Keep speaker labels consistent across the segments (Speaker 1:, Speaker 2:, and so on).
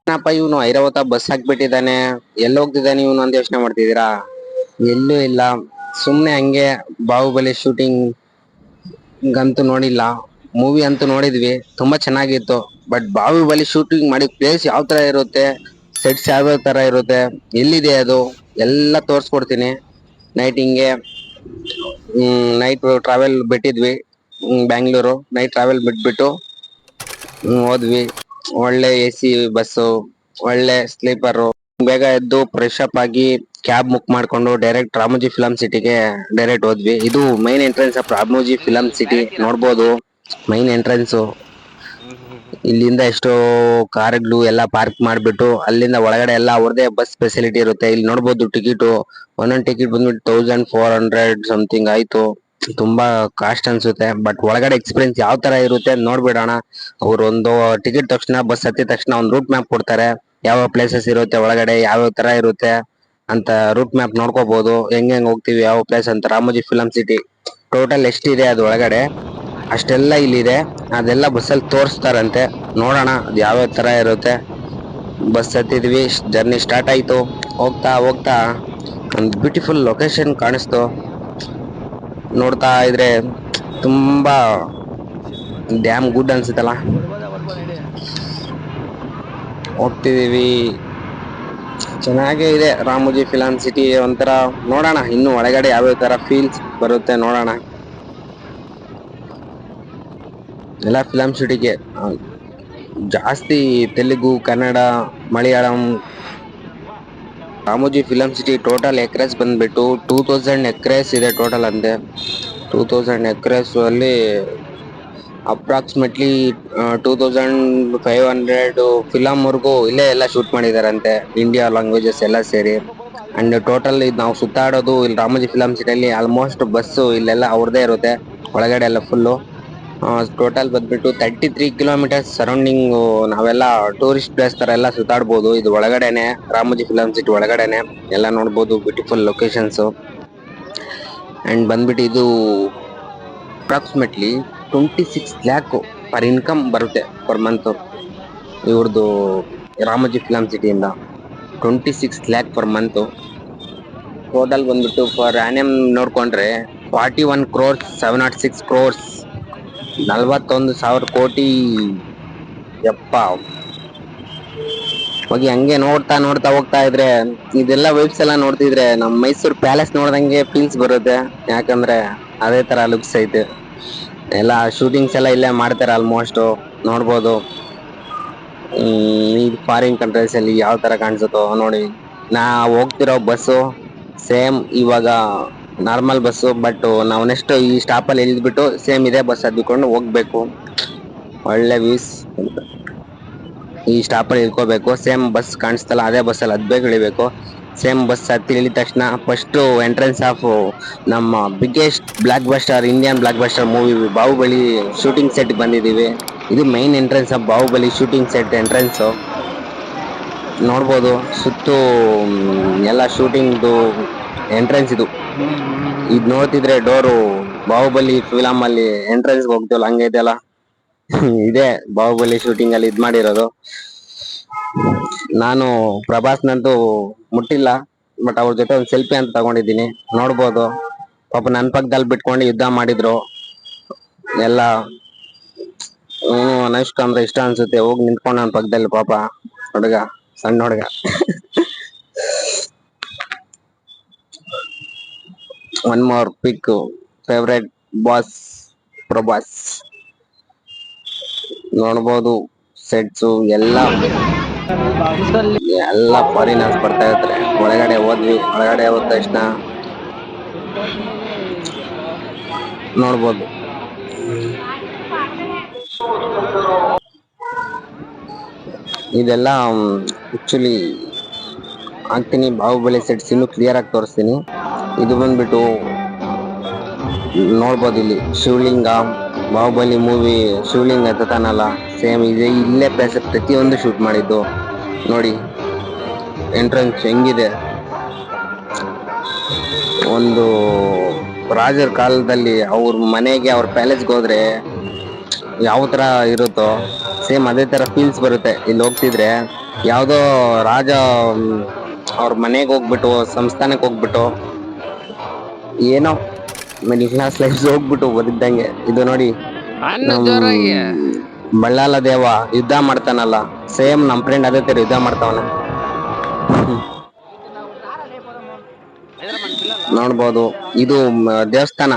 Speaker 1: ಏನಪ್ಪ ಇವನು ಐರಾವತ ಬಸ್ ಹಾಕ್ಬಿಟ್ಟಿದ್ದಾನೆ, ಎಲ್ಲಿ ಹೋಗ್ತಿದ್ದಾನೆ ಇವನು ಅಂತ ಯೋಚನೆ ಮಾಡ್ತಿದ್ದೀರಾ? ಎಲ್ಲೂ ಇಲ್ಲ, ಸುಮ್ನೆ ಹಂಗೆ ಬಾಹುಬಲಿ ಶೂಟಿಂಗ್ ಅಂತೂ ನೋಡಿಲ್ಲ. ಮೂವಿ ಅಂತೂ ನೋಡಿದ್ವಿ, ತುಂಬಾ ಚೆನ್ನಾಗಿತ್ತು. ಬಟ್ ಬಾಹುಬಲಿ ಶೂಟಿಂಗ್ ಮಾಡಿದ ಪ್ಲೇಸ್ ಯಾವ ತರ ಇರುತ್ತೆ, ಸೆಟ್ಸ್ ಯಾವ್ಯಾವ ತರ ಇರುತ್ತೆ, ಎಲ್ಲಿದೆ ಅದು ಎಲ್ಲ ತೋರ್ಸ್ಕೊಡ್ತೀನಿ. ನೈಟ್ ಹಿಂಗೆ ನೈಟ್ ಟ್ರಾವೆಲ್ ಬಿಟ್ಟಿದ್ವಿ, ಬ್ಯಾಂಗ್ಳೂರು ನೈಟ್ ಟ್ರಾವೆಲ್ ಬಿಟ್ಬಿಟ್ಟು ಹೋದ್ವಿ. ಒಳ್ಳೆ AC ಬಸ್ಸು, ಒಳ್ಳೆ ಸ್ಲೀಪರ್. ಬೇಗ ಎದ್ದು ಫ್ರೆಶ್ ಅಪ್ ಆಗಿ ಕ್ಯಾಬ್ ಬುಕ್ ಮಾಡ್ಕೊಂಡು ಡೈರೆಕ್ಟ್ ರಾಮೋಜಿ ಫಿಲಂ ಸಿಟಿಗೆ ಡೈರೆಕ್ಟ್ ಹೋದ್ವಿ. ಇದು main entrance of Ramoji film city. ನೋಡ್ಬೋದು ಮೈನ್ ಎಂಟ್ರೆನ್ಸ್. ಇಲ್ಲಿಂದ ಎಷ್ಟೋ ಕಾರ್ಗಳು ಎಲ್ಲ ಪಾರ್ಕ್ ಮಾಡ್ಬಿಟ್ಟು ಅಲ್ಲಿಂದ ಒಳಗಡೆ ಎಲ್ಲ ಅವ್ರದೇ ಬಸ್ ಫೆಸಿಲಿಟಿ ಇರುತ್ತೆ. ಇಲ್ಲಿ ನೋಡ್ಬೋದು ಟಿಕೆಟ್, ಒಂದೊಂದು ಟಿಕೆಟ್ ಬಂದ್ಬಿಟ್ಟು 1400 ಸಮಥಿಂಗ್ ಆಯ್ತು. ತುಂಬಾ ಕಾಸ್ಟ್ ಅನ್ಸುತ್ತೆ. ಬಟ್ ಒಳಗಡೆ ಎಕ್ಸ್ಪೀರಿಯನ್ಸ್ ಯಾವ ತರ ಇರುತ್ತೆ ನೋಡ್ಬಿಡೋಣ. ಅವ್ರು ಒಂದು ಟಿಕೆಟ್ ತಕ್ಷಣ, ಬಸ್ ಹತ್ತಿದ ತಕ್ಷಣ ಒಂದು ರೂಟ್ ಮ್ಯಾಪ್ ಕೊಡ್ತಾರೆ. ಯಾವ ಪ್ಲೇಸಸ್ ಇರುತ್ತೆ ಒಳಗಡೆ, ಯಾವ ತರ ಇರುತ್ತೆ ಅಂತ ರೂಟ್ ಮ್ಯಾಪ್ ನೋಡ್ಕೋಬಹುದು. ಹೆಂಗ್ ಹೋಗ್ತಿವಿ ಯಾವ ಪ್ಲೇಸ್ ಅಂತ. ರಾಮೋಜಿ ಫಿಲಂ ಸಿಟಿ ಟೋಟಲ್ ಎಷ್ಟಿದೆ ಅದು ಒಳಗಡೆ ಅಷ್ಟೆಲ್ಲ ಇಲ್ಲಿದೆ. ಅದೆಲ್ಲ ಬಸ್ಸಲ್ಲಿ ತೋರಿಸ್ತಾರಂತೆ. ನೋಡೋಣ ಅದು ಯಾವ್ಯಾವ ತರ ಇರುತ್ತೆ. ಬಸ್ ಹತ್ತಿದ್ವಿ, ಜರ್ನಿ ಸ್ಟಾರ್ಟ್ ಆಯ್ತು. ಹೋಗ್ತಾ ಹೋಗ್ತಾ ಒಂದು ಬ್ಯೂಟಿಫುಲ್ ಲೊಕೇಶನ್ ಕಾಣಿಸ್ತು. ನೋಡ್ತಾ ಇದ್ರೆ ತುಂಬಾ ಡ್ಯಾಮ್ ಗುಡ್ ಅನ್ಸುತ್ತಲ್ಲ. ಹೋಗ್ತಿದೀವಿ, ಚೆನ್ನಾಗೇ ಇದೆ ರಾಮೋಜಿ ಫಿಲಂ ಸಿಟಿ. ಒಂಥರ ನೋಡೋಣ ಇನ್ನು ಒಳಗಡೆ ಯಾವ್ಯಾವ ತರ ಫೀಲ್ಸ್ ಬರುತ್ತೆ ನೋಡೋಣ. ಎಲ್ಲ ಫಿಲಂ ಸಿಟಿಗೆ ಜಾಸ್ತಿ Telugu, Kannada, Malayalam. Ramoji film city total acres ಬಂದ್ಬಿಟ್ಟು 2000 ಎಕ್ರೆಸ್ ಇದೆ ಟೋಟಲ್ ಅಂತೆ. 2000 ಎಕ್ರೆಸ್ ಅಲ್ಲಿ ಅಪ್ರಾಕ್ಸಿಮೇಟ್ಲಿ 2500 ಫಿಲಂ ವರ್ಗೂ ಇಲ್ಲೇ ಎಲ್ಲ ಶೂಟ್ ಮಾಡಿದಾರಂತೆ, ಇಂಡಿಯಾ ಲ್ಯಾಂಗ್ವೇಜಸ್ ಎಲ್ಲ ಸೇರಿ. ಅಂಡ್ ಟೋಟಲ್ ನಾವು ಸುತ್ತಾಡೋದು ಇಲ್ಲಿ ರಾಮೋಜಿ ಫಿಲಂ ಸಿಟಿಯಲ್ಲಿ ಆಲ್ಮೋಸ್ಟ್ ಬಸ್ಸು ಇಲ್ಲೆಲ್ಲ ಅವ್ರದೇ ಇರುತ್ತೆ. ಒಳಗಡೆ ಎಲ್ಲ ಫುಲ್ಲು ಟೋಟಲ್ ಬಂದ್ಬಿಟ್ಟು 33 ಕಿಲೋಮೀಟರ್ಸ್ ಸರೌಂಡಿಂಗ್. ನಾವೆಲ್ಲ ಟೂರಿಸ್ಟ್ ಪ್ಲೇಸ್ ತರ ಎಲ್ಲ ಸುತ್ತಾಡ್ಬೋದು. ಇದು ಒಳಗಡೆನೆ, ರಾಮೋಜಿ ಫಿಲಂ ಸಿಟಿ ಒಳಗಡೆನೆ ಎಲ್ಲ ನೋಡ್ಬೋದು. Beautiful locations. ಅಂಡ್ ಬಂದ್ಬಿಟ್ಟು ಇದು ಅಪ್ರಾಕ್ಸಿಮೇಟ್ಲಿ 26 lakh ಪರ್ ಇನ್ಕಮ್ ಬರುತ್ತೆ ಪರ್ ಮಂತ್ ಇವ್ರದ್ದು ರಾಮೋಜಿ ಫಿಲಂ ಸಿಟಿಯಿಂದ. 26 lakh ಪರ್ ಮಂತ್. ಟೋಟಲ್ ಬಂದ್ಬಿಟ್ಟು ಫರ್ ಆನಿಯಂ ನೋಡ್ಕೊಂಡ್ರೆ 41 crores 706 crores 41,000 ಕೋಟಿ. ಯಪ್ಪ, ಹೋಗಿ ಹಂಗೆ ನೋಡ್ತಾ ನೋಡ್ತಾ ಹೋಗ್ತಾ ಇದ್ರೆ ಇದೆಲ್ಲ ವೈಬ್ಸ್ ಎಲ್ಲ ನೋಡ್ತಿದ್ರೆ ನಮ್ ಮೈಸೂರ್ ಪ್ಯಾಲೇಸ್ ನೋಡ್ದಂಗೆ ಫೀಲ್ಸ್ ಬರುತ್ತೆ. ಯಾಕಂದ್ರೆ ಅದೇ ತರ ಲುಕ್ಸ್ ಐತೆ. ಎಲ್ಲ ಶೂಟಿಂಗ್ಸ್ ಎಲ್ಲ ಇಲ್ಲೇ ಮಾಡ್ತಾರೆ ಆಲ್ಮೋಸ್ಟ್. ನೋಡ್ಬೋದು ಈ ಫಾರಿನ್ ಕಂಟ್ರೀಸ್ ಅಲ್ಲಿ ಯಾವ ತರ ಕಾಣಿಸುತ್ತೋ ನೋಡಿ. ನಾ ಹೋಗ್ತಿರೋ ಬಸ್ಸು ಸೇಮ್ ಇವಾಗ ನಾರ್ಮಲ್ ಬಸ್ಸು, ಬಟ್ ನಾವು ನೆಕ್ಸ್ಟ್ ಈ ಸ್ಟಾಪ್ ಅಲ್ಲಿ ಇಳಿದ್ಬಿಟ್ಟು ಸೇಮ್ ಇದೇ ಬಸ್ ಹತ್ಕೊಂಡು ಹೋಗ್ಬೇಕು. ಒಳ್ಳೆ ವ್ಯೂಸ್. ಈ ಸ್ಟಾಪ್ ಅಲ್ಲಿ ಇಳ್ಕೋಬೇಕು, ಸೇಮ್ ಬಸ್ ಕಾಣಿಸ್ತಲ್ಲ ಅದೇ ಬಸ್ ಅಲ್ಲಿ ಹತ್ಬೇಕು, ಇಳಿಬೇಕು. ಸೇಮ್ ಬಸ್ ಹತ್ತಿ ಇಳಿದ ತಕ್ಷಣ ಫಸ್ಟ್ ಎಂಟ್ರೆನ್ಸ್ ಆಫ್ ನಮ್ಮ biggest blockbuster, Indian blockbuster movie Baahubali shooting set ಬಂದಿದೀವಿ. ಇದು main entrance of Baahubali shooting set entrance. ನೋಡ್ಬೋದು ಸುತ್ತು ಎಲ್ಲ ಶೂಟಿಂಗ್ದು ಎಂಟ್ರೆನ್ಸ್ ಇದು. ಇದ್ ನೋಡ್ತಿದ್ರೆ ಡೋರು ಬಾಹುಬಲಿ ಫಿಲಂ ಅಲ್ಲಿ ಎಂಟ್ರೆನ್ಸ್ ಹೋಗ್ತೀವಲ್ಲ ಹಂಗೈತೆಲ್ಲ. ಇದೇ ಬಾಹುಬಲಿ ಶೂಟಿಂಗ್ ಅಲ್ಲಿ ಇದ್ ಮಾಡಿರೋದು. ನಾನು ಪ್ರಭಾಸ್ನಂತೂ ಮುಟ್ಟಿಲ್ಲ, ಬಟ್ ಅವ್ರ ಜೊತೆ ಒಂದು ಸೆಲ್ಫಿ ಅಂತ ತಗೊಂಡಿದ್ದೀನಿ. ನೋಡ್ಬೋದು ಪಾಪ ನನ್ ಪಕ್ಕದಲ್ಲಿ ಬಿಟ್ಕೊಂಡು ಯುದ್ಧ ಮಾಡಿದ್ರು ಎಲ್ಲ. ಅನುಷ್ಕ ಅಂದ್ರೆ ಇಷ್ಟ ಅನ್ಸುತ್ತೆ, ಹೋಗಿ ನಿಂತ್ಕೊಂಡು ನನ್ನ ಪಕ್ಕದಲ್ಲಿ ಪಾಪ ಹುಡುಗ, ಸಣ್ಣ ಹುಡುಗ. ಒನ್ ಮೋರ್ ಪಿಕ್, ಫೇವ್ರೆಟ್ ಬಾಸ್ ಪ್ರಭಾಸ್. ನೋಡ್ಬೋದು ಸೆಟ್ಸು ಎಲ್ಲ ಫಾರಿನರ್ಸ್ ಬರ್ತಾ ಇರ್ತಾರೆ. ಒಳಗಡೆ ಹೋದ್ವಿ, ಒಳಗಡೆ ಹೋದ ತಕ್ಷಣ ನೋಡ್ಬೋದು ಇದೆಲ್ಲ ಆಕ್ಚುಲಿ ಹಾಕ್ತೀನಿ. ಬಾಹುಬಲಿ ಸೆಟ್ಸ್ ಇನ್ನು ಕ್ಲಿಯರ್ ಆಗಿ ತೋರಿಸ್ತೀನಿ. ಇದು ಬಂದ್ಬಿಟ್ಟು ನೋಡ್ಬೋದು ಇಲ್ಲಿ ಶಿವಲಿಂಗ, ಬಾಹುಬಲಿ ಮೂವಿ ಶಿವಲಿಂಗ ಎತ್ತತಾನಲ್ಲ ಸೇಮ್ ಇದೆ. ಇಲ್ಲೇ ಪ್ಲೇಸ್ ಪ್ರತಿಯೊಂದು ಶೂಟ್ ಮಾಡಿದ್ದು ನೋಡಿ. ಎಂಟ್ರೆನ್ಸ್ ಹೆಂಗಿದೆ, ಒಂದು ರಾಜರ ಕಾಲದಲ್ಲಿ ಅವ್ರ ಮನೆಗೆ, ಅವ್ರ ಪ್ಯಾಲೇಸ್ಗೆ ಹೋದ್ರೆ ಯಾವ ತರ ಇರುತ್ತೋ ಸೇಮ್ ಅದೇ ತರ ಫೀಲ್ಸ್ ಬರುತ್ತೆ ಇಲ್ಲಿ ಹೋಗ್ತಿದ್ರೆ. ಯಾವ್ದೋ ರಾಜ ಅವ್ರ ಮನೆಗೆ ಹೋಗ್ಬಿಟ್ಟು ಸಂಸ್ಥಾನಕ್ಕೆ ಹೋಗ್ಬಿಟ್ಟು ಏನೋ ಮಿಡಿಲ್ ಕ್ಲಾಸ್ ಲೈಫ್ ಹೋಗ್ಬಿಟ್ಟು ಬದುಕ್ದಂಗೆ. ಇದು ನೋಡಿ ನಮ್ ಬಳ್ಳಾಲ ದೇವ ಯುದ್ಧ ಮಾಡ್ತಾನಲ್ಲ, ಸೇಮ್ ನಮ್ ಫ್ರೆಂಡ್ ಅದೇ ತರ ಯುದ್ಧ ಮಾಡ್ತಾವನೆ. ನೋಡ್ಬೋದು ಇದು ದೇವಸ್ಥಾನ.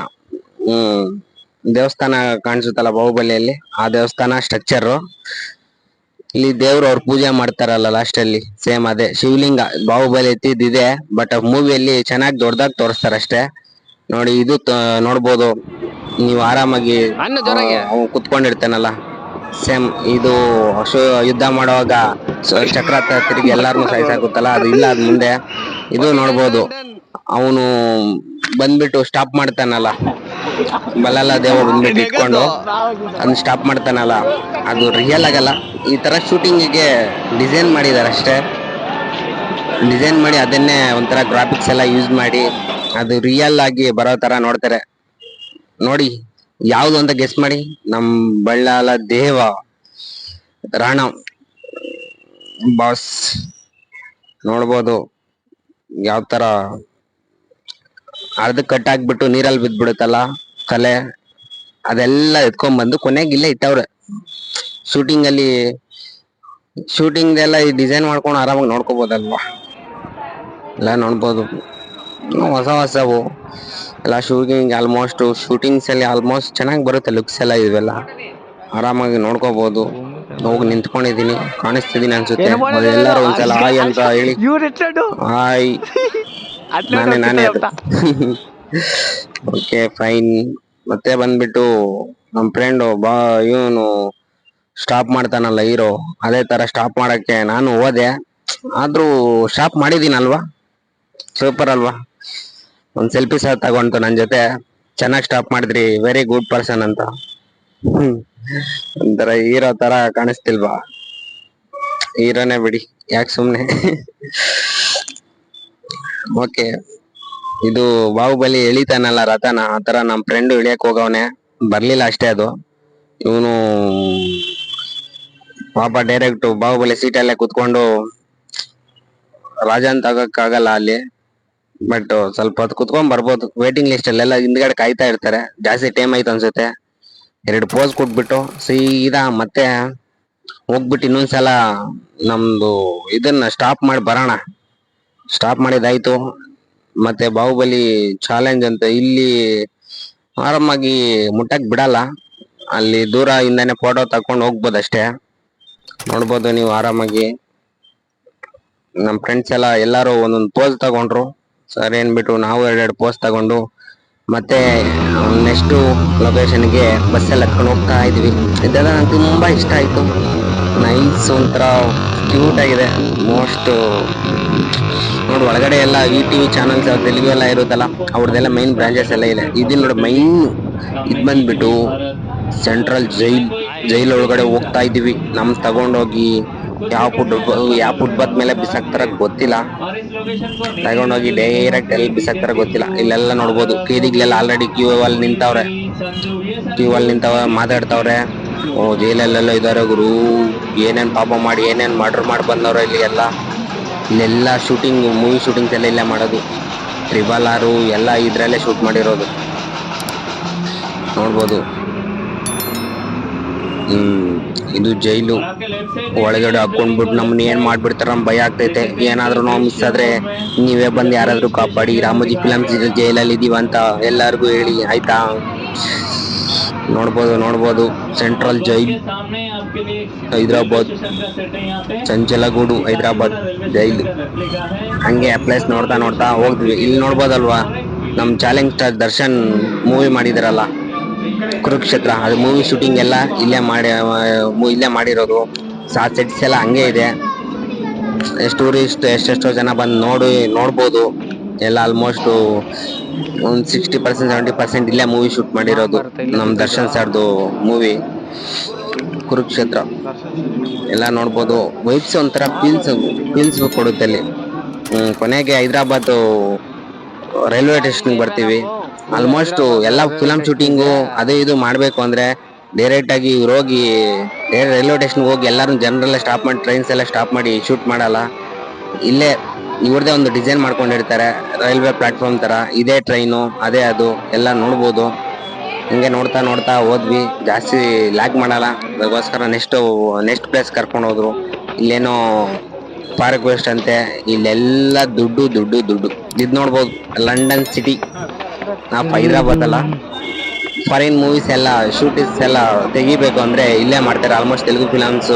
Speaker 1: ದೇವಸ್ಥಾನ ಕಾಣಿಸುತ್ತಲ್ಲ ಬಾಹುಬಲಿಯಲ್ಲಿ, ಆ ದೇವಸ್ಥಾನ ಸ್ಟ್ರಕ್ಚರ್. ಇಲ್ಲಿ ದೇವ್ರು ಅವ್ರು ಪೂಜೆ ಮಾಡ್ತಾರಲ್ಲ ಲಾಸ್ಟ್ ಅಲ್ಲಿ, ಸೇಮ್ ಅದೇ ಶಿವಲಿಂಗ ಬಾಹುಬಲಿ ಎತ್ತಿದ್ದಿದೆ. ಬಟ್ ಮೂವಿಯಲ್ಲಿ ಚೆನ್ನಾಗಿ ದೊಡ್ಡದಾಗಿ ತೋರಿಸ್ತಾರ ಅಷ್ಟೇ. ನೋಡಿ ಇದು ನೋಡ್ಬೋದು ನೀವು ಆರಾಮಾಗಿ. ಅವ್ನು ಕುತ್ಕೊಂಡಿರ್ತಾನಲ್ಲ, ಸೇಮ್ ಇದು ಯುದ್ಧ ಮಾಡುವಾಗ ಚಕ್ರ ತಿರುಗಿ ಎಲ್ಲಾರನು ಸಾಯಿಸಾಗುತ್ತಲ್ಲ, ಅದು ಇಲ್ಲ ಅದ್ ಮುಂದೆ. ಇದು ನೋಡ್ಬೋದು ಅವನು ಬಂದ್ಬಿಟ್ಟು ಸ್ಟಾಪ್ ಮಾಡ್ತಾನಲ್ಲ, ಬಲ್ಲಲ್ಲ ದೇವ ಬಂದ್ಬಿಟ್ಟು ಇಟ್ಕೊಂಡು ಅದನ್ನ ಸ್ಟಾಪ್ ಮಾಡ್ತಾನಲ್ಲ, ಅದು ರಿಯಲ್ ಆಗಲ್ಲ. ಈ ತರ ಶೂಟಿಂಗಿಗೆ ಡಿಸೈನ್ ಮಾಡಿದಾರೆ ಅಷ್ಟೇ. ಡಿಸೈನ್ ಮಾಡಿ ಅದನ್ನೇ ಒಂಥರ ಗ್ರಾಫಿಕ್ಸ್ ಎಲ್ಲ ಯೂಸ್ ಮಾಡಿ ಅದು ರಿಯಲ್ ಆಗಿ ಬರೋ ತರ ನೋಡ್ತಾರೆ. ನೋಡಿ ಯಾವ್ದು ಅಂತ ಗೆಸ್ ಮಾಡಿ. ನಮ್ ಬಳ್ಳಾಲ ದೇವ ರಾಣ ಬಾಸ್ ನೋಡ್ಬೋದು ಯಾವ ತರ ಅರ್ಧ ಕಟ್ ಆಗ್ಬಿಟ್ಟು ನೀರಲ್ಲಿ ಬಿದ್ದ್ಬಿಡುತ್ತಲ್ಲ ಕಲೆ, ಅದೆಲ್ಲ ಎತ್ಕೊಂಡ್ಬಂದು ಕೊನೆಗೆ ಇಲ್ಲೇ ಇಟ್ಟವ್ರೆ. ಶೂಟಿಂಗ್ ಅಲ್ಲಿ ಶೂಟಿಂಗ್ ಎಲ್ಲ ಈ ಡಿಸೈನ್ ಮಾಡ್ಕೊಂಡು ಆರಾಮಾಗಿ ನೋಡ್ಕೋಬಹುದಲ್ವಾ, ಎಲ್ಲ ನೋಡ್ಬೋದು. ಹೊಸ ಹೊಸವು ಎಲ್ಲ ಶೂಟಿಂಗ್, ಆಲ್ಮೋಸ್ಟ್ ಶೂಟಿಂಗ್ಸ್ ಅಲ್ಲಿ ಆಲ್ಮೋಸ್ಟ್ ಚೆನ್ನಾಗಿ ಬರುತ್ತೆ ಲುಕ್ಸ್ ಎಲ್ಲ. ಇವೆಲ್ಲ ಆರಾಮಾಗಿ ನೋಡ್ಕೋಬಹುದು. ಹೋಗಿ ನಿಂತ್ಕೊಂಡಿದೀನಿ, ಕಾಣಿಸ್ತಿದೀನಿ ಅನ್ಸುತ್ತೆ. ಎಲ್ಲರೂ ಒಂದ್ಸಲ ಹಾಯ್ ಅಂತ ಹೇಳಿ. ಹಾಯ್, ನಾನೇ ಅದು. Okay fine. ಮತ್ತೆ ಬಂದ್ಬಿಟ್ಟು ನಮ್ ಫ್ರೆಂಡ್ ಇವನು ಸ್ಟಾಪ್ ಮಾಡ್ತಾನಲ್ಲ ಹೀರೋ, ಅದೇ ತರ ಸ್ಟಾಪ್ ಮಾಡಕ್ಕೆ ನಾನು ಹೋದೆ. ಆದ್ರೂ ಸ್ಟಾಪ್ ಮಾಡಿದೀನಲ್ವಾ, ಸೂಪರ್ ಅಲ್ವಾ. ಒಂದ್ ಸೆಲ್ಫಿ ಸಹ ತಗೊಂಡು ನನ್ ಜೊತೆ, ಚೆನ್ನಾಗಿ ಸ್ಟಾಪ್ ಮಾಡಿದ್ರಿ, ವೆರಿ ಗುಡ್ ಪರ್ಸನ್ ಅಂತ. ಒಂಥರ ಹೀರೋ ತರ ಕಾಣಿಸ್ತಿಲ್ವಾ? ಹೀರೋನೇ ಬಿಡಿ, ಯಾಕೆ ಸುಮ್ನೆ. ಓಕೆ, ಇದು ಬಾಹುಬಲಿ ಎಳಿತಾನಲ್ಲ ರಥನ, ಆತರ ನಮ್ ಫ್ರೆಂಡ್ ಇಳಿಯಕ್ ಹೋಗವನೆ, ಬರ್ಲಿಲ್ಲ ಅಷ್ಟೇ. ಅದು ಇವನು ಪಾಪ ಡೈರೆಕ್ಟ್ ಬಾಹುಬಲಿ ಸೀಟಲ್ಲೇ ಕುತ್ಕೊಂಡು ರಾಜ ಅಂತ ಆಗಕ್ಕಾಗಲ್ಲ ಅಲ್ಲಿ. ಬಟ್ ಸ್ವಲ್ಪ ಹೊತ್ತು ಕುತ್ಕೊಂಡ್ ಬರ್ಬೋದು. ವೇಟಿಂಗ್ ಲಿಸ್ಟ್ ಅಲ್ಲೆಲ್ಲ ಹಿಂದ್ಗಡೆ ಕಾಯ್ತಾ ಇರ್ತಾರೆ. ಜಾಸ್ತಿ ಟೈಮ್ ಆಯ್ತು ಅನ್ಸುತ್ತೆ. 2 ಪೋಸ್ ಕೊಟ್ಬಿಟ್ಟು ಸೀದಾ ಮತ್ತೆ ಹೋಗ್ಬಿಟ್ಟು ಇನ್ನೊಂದ್ಸಲ ನಮ್ದು ಇದನ್ನ ಸ್ಟಾಪ್ ಮಾಡಿ ಬರೋಣ. ಸ್ಟಾಪ್ ಮಾಡಿದಾಯ್ತು. ಮತ್ತೆ ಬಾಹುಬಲಿ ಚಾಲೆಂಜ್ ಅಂತ ಇಲ್ಲಿ ಆರಾಮಾಗಿ ಮುಟ್ಟಕ್ ಬಿಡಲ್ಲ, ಅಲ್ಲಿ ದೂರ ಇಂದಾನೆ ಫೋಟೋ ತಕೊಂಡ್ ಹೋಗ್ಬೋದು ಅಷ್ಟೇ. ನೋಡ್ಬೋದು ನೀವು ಆರಾಮಾಗಿ. ನಮ್ ಫ್ರೆಂಡ್ಸ್ ಎಲ್ಲಾರು ಒಂದೊಂದು ಪೋಸ್ ತಗೊಂಡ್ರು. ಸರಿ ಅನ್ಬಿಟ್ಟು ನಾವು 2 ಪೋಸ್ ತಗೊಂಡು ಮತ್ತೆ ನೆಕ್ಸ್ಟ್ ಲೊಕೇಶನ್ಗೆ ಬಸ್ಸಲ್ಲಿ ಹತ್ಕೊಂಡು ಹೋಗ್ತಾ ಇದೀವಿ. ಇದೆಲ್ಲ ನಂಗೆ ತುಂಬಾ ಇಷ್ಟ ಆಯ್ತು. ನೈಸ್, ಒಂಥರ ಕ್ಯೂಟ್ ಆಗಿದೆ. ಮೋಸ್ಟ್ ನೋಡಿ ಒಳಗಡೆ ಎಲ್ಲ ವಿ ಚಾನಲ್ಸ್ ತೆಲುಗು ಎಲ್ಲ ಇರುತ್ತಲ್ಲ, ಅವ್ರದ್ದೆಲ್ಲ ಮೈನ್ ಬ್ರಾಂಚಸ್ ಎಲ್ಲ ಇದೆ. ಇದು ನೋಡಿ ಮೈನ್ ಇದ್ ಬಂದ್ಬಿಟ್ಟು ಸೆಂಟ್ರಲ್ ಜೈಲ್ ಒಳಗಡೆ ಹೋಗ್ತಾ ಇದೀವಿ. ನಮ್ ತಗೊಂಡೋಗಿ ಯಾವ ಫುಟ್ಪಾತ್ ಮೇಲೆ ಬಿಸಾಕ್ತಾರ ಗೊತ್ತಿಲ್ಲ, ತಗೊಂಡೋಗಿ ಡೈರೆಕ್ಟ್ ಎಲ್ಲಿ ಬಿಸಾಕ್ತಾರ ಗೊತ್ತಿಲ್ಲ. ಇಲ್ಲೆಲ್ಲ ನೋಡ್ಬೋದು ಕೈದಿಗ್ಲೆಲ್ಲ ಆಲ್ರೆಡಿ ಕ್ಯೂ ಅಲ್ಲಿ ನಿಂತವ ಮಾತಾಡ್ತಾವ್ರೆ. ಓ ಜೈಲಲ್ಲೆಲ್ಲ ಇದಾರೆ ಗುರು, ಏನೇನ್ ಪಾಪ ಮಾಡಿ ಏನೇನ್ ಮರ್ಡರ್ ಮಾಡಿ ಬಂದವ್ರ ಇಲ್ಲಿ ಎಲ್ಲ. ಇಲ್ಲೆಲ್ಲ ಶೂಟಿಂಗ್, ಮೂವಿ ಶೂಟಿಂಗ್ಸ್ ಎಲ್ಲ ಇಲ್ಲೇ ಮಾಡೋದು. RRR ಎಲ್ಲ ಇದ್ರಲ್ಲೇ ಶೂಟ್ ಮಾಡಿರೋದು ನೋಡ್ಬೋದು. ಇದು ಜೈಲು ಒಳಗಡೆ ಹಾಕೊಂಡ್ಬಿಟ್ಟು ನಮ್ಮನ್ನ ಏನ್ ಮಾಡ್ಬಿಡ್ತಾರ ನಮ್ ಭಯ ಆಗ್ತೈತೆ. ಏನಾದ್ರು ನಾವು ಮಿಸ್ ಆದ್ರೆ ನೀವೇ ಬಂದು ಯಾರಾದ್ರೂ ಕಾಪಾಡಿ, ರಾಮೋಜಿ ಫಿಲಮ್ಸ್ ಜೈಲಲ್ಲಿ ಇದೀವಂತ ಎಲ್ಲಾರ್ಗು ಹೇಳಿ ಆಯ್ತಾ. ನೋಡ್ಬೋದು ಸೆಂಟ್ರಲ್ ಜೈಲ್ ಹೈದರಾಬಾದ್, ಚಂಚಲಗೂಡು ಹೈದರಾಬಾದ್ ಜೈಲು. ಹಂಗೆ ಪ್ಲೇಸ್ ನೋಡ್ತಾ ಹೋಗ್ತೀವಿ. ಇಲ್ಲಿ ನೋಡ್ಬೋದಲ್ವಾ ನಮ್ ಚಾಲೆಂಜ್ ಸ್ಟಾರ್ ದರ್ಶನ್ ಮೂವಿ ಮಾಡಿದಾರಲ್ಲ ಕುರುಕ್ಷೇತ್ರ, ಅದು ಮೂವಿ ಶೂಟಿಂಗ್ ಎಲ್ಲ ಇಲ್ಲೇ ಮಾಡಿರೋದು. ಸೆಟ್ಸ್ ಎಲ್ಲ ಹಂಗೆ ಇದೆ. ಟೂರಿಸ್ಟ್ ಎಷ್ಟೆಷ್ಟೋ ಜನ ಬಂದು ನೋಡ್ಬೋದು ಎಲ್ಲ. ಆಲ್ಮೋಸ್ಟ್ ಒಂದ್ 60% 70% ಇಲ್ಲೇ ಮೂವಿ ಶೂಟ್ ಮಾಡಿರೋದು. ನಮ್ ದರ್ಶನ್ ಸರ್ದು ಮೂವಿ ಕುರುಕ್ಷೇತ್ರ ಎಲ್ಲ ನೋಡ್ಬೋದು. ವೈಬ್ಸ್ ಒಂಥರ ಫೀಲ್ಸ್ ಕೊಡುತ್ತೆ ಅಲ್ಲಿ. ಕೊನೆಗೆ ಹೈದರಾಬಾದ್ ರೈಲ್ವೆ ಸ್ಟೇಷನ್ ಬರ್ತೀವಿ. ಆಲ್ಮೋಸ್ಟ್ ಎಲ್ಲ ಫಿಲಂ ಶೂಟಿಂಗು ಅದು ಇದು ಮಾಡ್ಬೇಕು ಅಂದ್ರೆ ಡೈರೆಕ್ಟ್ ಆಗಿ ಇವ್ರು ಹೋಗಿ ರೈಲ್ವೆ ಸ್ಟೇಷನ್ ಹೋಗಿ ಎಲ್ಲಾರು ಜನರೆಲ್ಲ ಸ್ಟಾಪ್ ಮಾಡಿ ಟ್ರೈನ್ಸ್ ಎಲ್ಲ ಸ್ಟಾಪ್ ಮಾಡಿ ಶೂಟ್ ಮಾಡಲ್ಲ. ಇಲ್ಲೇ ಇವ್ರದೇ ಒಂದು ಡಿಸೈನ್ ಮಾಡ್ಕೊಂಡಿರ್ತಾರೆ ರೈಲ್ವೆ ಪ್ಲಾಟ್ಫಾರ್ಮ್ ತರ. ಇದೇ ಟ್ರೈನು ಅದೇ ಅದು ಎಲ್ಲ ನೋಡ್ಬೋದು. ಹಿಂಗೆ ನೋಡ್ತಾ ನೋಡ್ತಾ ಹೋದ್ವಿ, ಜಾಸ್ತಿ ಲ್ಯಾಗ್ ಮಾಡಲ್ಲ. ಅದಕ್ಕೋಸ್ಕರ ನೆಕ್ಸ್ಟ್ ಪ್ಲೇಸ್ ಕರ್ಕೊಂಡು ಹೋದ್ರು. ಇಲ್ಲೇನೋ ಪಾರ್ಕ್ ವೆಸ್ಟ್ ಅಂತೆ. ಇಲ್ಲೆಲ್ಲ ದುಡ್ಡು ದುಡ್ಡು ದುಡ್ಡು. ಇದ್ ನೋಡ್ಬೋದು ಲಂಡನ್ ಸಿಟಿ. ಹೈದ್ರಾಬಾದ್ ಅಲ್ಲ, ಫಾರಿನ್ ಮೂವೀಸ್ ಎಲ್ಲ ಶೂಟಿಂಗ್ಸ್ ಎಲ್ಲ ತೆಗಿಬೇಕು ಅಂದ್ರೆ ಇಲ್ಲೇ ಮಾಡ್ತಾರೆ. ಆಲ್ಮೋಸ್ಟ್ ತೆಲುಗು ಫಿಲಮ್ಸ್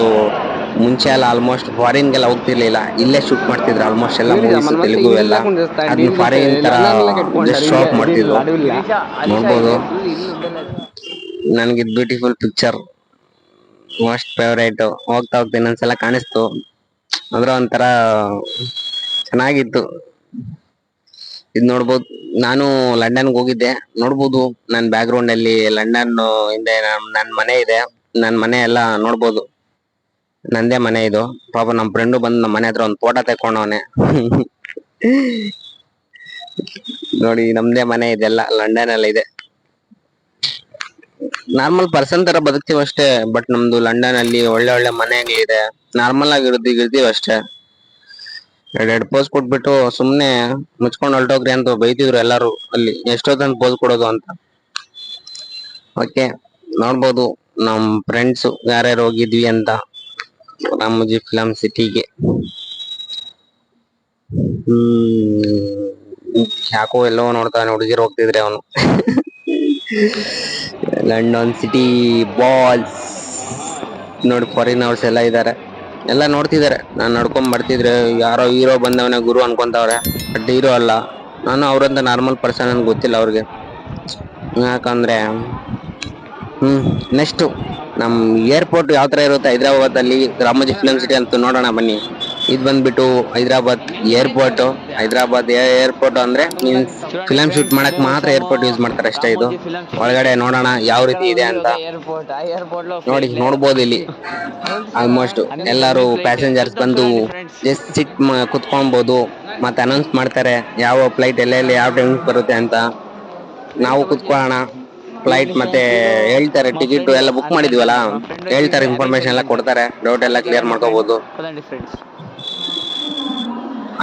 Speaker 1: ಮುಂಚೆ ಎಲ್ಲ ಆಲ್ಮೋಸ್ಟ್ ಫಾರಿನ್ಗೆಲ್ಲ ಹೋಗ್ತಿರ್ಲಿಲ್ಲ, ಇಲ್ಲೇ ಶೂಟ್ ಮಾಡ್ತಿದ್ರು ಆಲ್ಮೋಸ್ಟ್ ಎಲ್ಲ ಮೂವೀಸ್ ತೆಲುಗು ಎಲ್ಲ. ಅದನ್ನ ಫಾರಿನ್ ತರ ಜಸ್ಟ್ ಶೋ ಆಫ್ ಮಾಡ್ತಿದ್ರು. ನೋಡ್ಬೋದು. ನನ್ಗೆ ಬ್ಯೂಟಿಫುಲ್ ಪಿಕ್ಚರ್ ಮೋಸ್ಟ್ ಫೇವರೇಟ್. ಹೋಗ್ತಾ ಹೋಗ್ತಾ ಇನ್ನೊಂದ್ಸಲ ಕಾಣಿಸ್ತು ಅಂದ್ರೆ ಒಂಥರ ಚೆನ್ನಾಗಿತ್ತು. ಇದ್ ನೋಡ್ಬೋದು. ನಾನು ಲಂಡನ್ಗೆ ಹೋಗಿದ್ದೆ, ನೋಡ್ಬೋದು ನನ್ ಬ್ಯಾಕ್ ಗ್ರೌಂಡ್ ಅಲ್ಲಿ ಲಂಡನ್ ಹಿಂದೆ ನನ್ ಮನೆ ಇದೆ. ನನ್ ಮನೆ ಎಲ್ಲ ನೋಡ್ಬೋದು, ನಂದೇ ಮನೆ ಇದು. ಪಾಪ ನಮ್ ಫ್ರೆಂಡು ಬಂದು ನಮ್ಮ ಮನೆ ಹತ್ರ ಒಂದ್ ಫೋಟೋ ತೆಕ್ಕೊಂಡವನೆ. ನೋಡಿ ನಮ್ದೇ ಮನೆ ಇದೆಲ್ಲ ಲಂಡನ್ ಅಲ್ಲಿ ಇದೆ. ನಾರ್ಮಲ್ ಪರ್ಸನ್ ತರ ಬದುಕ್ತಿವ್ ಅಷ್ಟೇ. ಬಟ್ ನಮ್ದು ಲಂಡನ್ ಅಲ್ಲಿ ಒಳ್ಳೆ ಒಳ್ಳೆ ಮನೆಗಳಿದೆ. ನಾರ್ಮಲ್ ಆಗಿ ಇರ್ತೀವಿ ಅಷ್ಟೇ. ಎರಡೆರಡು ಪೋಸ್ ಕೊಟ್ಬಿಟ್ಟು ಸುಮ್ನೆ ಮುಚ್ಕೊಂಡ್ ಹೊಲ್ಟೋಗ್ರಿ ಅಂತ ಬೈತಿದ್ರು ಎಲ್ಲಾರು ಅಲ್ಲಿ. ಎಷ್ಟೊತ್ತಂತ ಪೋಸ್ ಕೊಡೋದು ಅಂತ. ಓಕೆ, ನೋಡ್ಬೋದು ನಮ್ ಫ್ರೆಂಡ್ಸ್ ಯಾರ್ಯಾರು ಹೋಗಿದ್ವಿ ಅಂತ ರಾಮೋಜಿ ಫಿಲಂ ಸಿಟಿಗೆ. ಯಾಕೋ ಎಲ್ಲೋ ನೋಡ್ತಾನೆ, ಹುಡುಗಿರ್ ಹೋಗ್ತಿದ್ರೆ ಅವನು. ಲಂಡನ್ ಸಿಟಿ ಬಾಯ್ಸ್ ನೋಡಿ, ಫಾರಿನರ್ಸ್ ಎಲ್ಲ ಇದಾರೆ, ಎಲ್ಲ ನೋಡ್ತಿದಾರೆ. ನಾನ್ ನಡ್ಕೊಂಡ್ ಬರ್ತಿದ್ರೆ ಯಾರೋ ಹೀರೋ ಬಂದವನ ಗುರು ಅನ್ಕೊಂತವ್ರೆ. ಬಟ್ ಹೀರೋ ಅಲ್ಲ, ನಾನು ಅವ್ರಂತ ನಾರ್ಮಲ್ ಪರ್ಸನ್ ಅಂತ ಗೊತ್ತಿಲ್ಲ ಅವ್ರಿಗೆ. ಯಾಕಂದ್ರೆ ನೆಕ್ಸ್ಟ್ ನಮ್ ಏರ್ಪೋರ್ಟ್ ಯಾವ ತರ ಇರುತ್ತೆ ಹೈದ್ರಾಬಾದ್ ಅಲ್ಲಿ, ರಾಮೋಜಿ ಫಿಲಂ ಸಿಟಿ ಅಂತ ನೋಡೋಣ ಬನ್ನಿ. ಇದ್ ಬಂದ್ಬಿಟ್ಟು ಹೈದ್ರಾಬಾದ್ ಏರ್ಪೋರ್ಟ್. ಹೈದ್ರಾಬಾದ್ ಏರ್ಪೋರ್ಟ್ ಅಂದ್ರೆ ಮೀನ್ಸ್ ಫಿಲಂ ಶೂಟ್ ಮಾಡಕ್ ಮಾತ್ರ ಏರ್ಪೋರ್ಟ್ ಯೂಸ್ ಮಾಡ್ತಾರೆ ಅಷ್ಟೇ. ಇದು ಒಳಗಡೆ ನೋಡೋಣ ಯಾವ ರೀತಿ ಇದೆ ಅಂತ. ನೋಡಿ, ನೋಡ್ಬೋದು ಇಲ್ಲಿ ಆಲ್ಮೋಸ್ಟ್ ಎಲ್ಲಾರು ಪ್ಯಾಸೆಂಜರ್ಸ್ ಬಂದು ಜಸ್ಟ್ ಸಿಟ್ ಕುತ್ಕೊಬಹುದು. ಮತ್ತೆ ಅನೌನ್ಸ್ ಮಾಡ್ತಾರೆ ಯಾವ ಫ್ಲೈಟ್ ಎಲ್ಲೆಲ್ಲಿ ಯಾವ ಟೈಮ್ ಬರುತ್ತೆ ಅಂತ. ನಾವು ಕುತ್ಕೊಳ್ಳೋಣ. ಫ್ಲೈಟ್ ಮತ್ತೆ ಹೇಳ್ತಾರೆ, ಟಿಕೆಟ್ ಎಲ್ಲ ಬುಕ್ ಮಾಡಿದೀವಲ್ಲ, ಹೇಳ್ತಾರೆ, ಇನ್ಫಾರ್ಮೇಶನ್ ಎಲ್ಲ ಕೊಡ್ತಾರೆ, ಡೌಟ್ ಎಲ್ಲ ಕ್ಲಿಯರ್ ಮಾಡ್ಕೋಬಹುದು.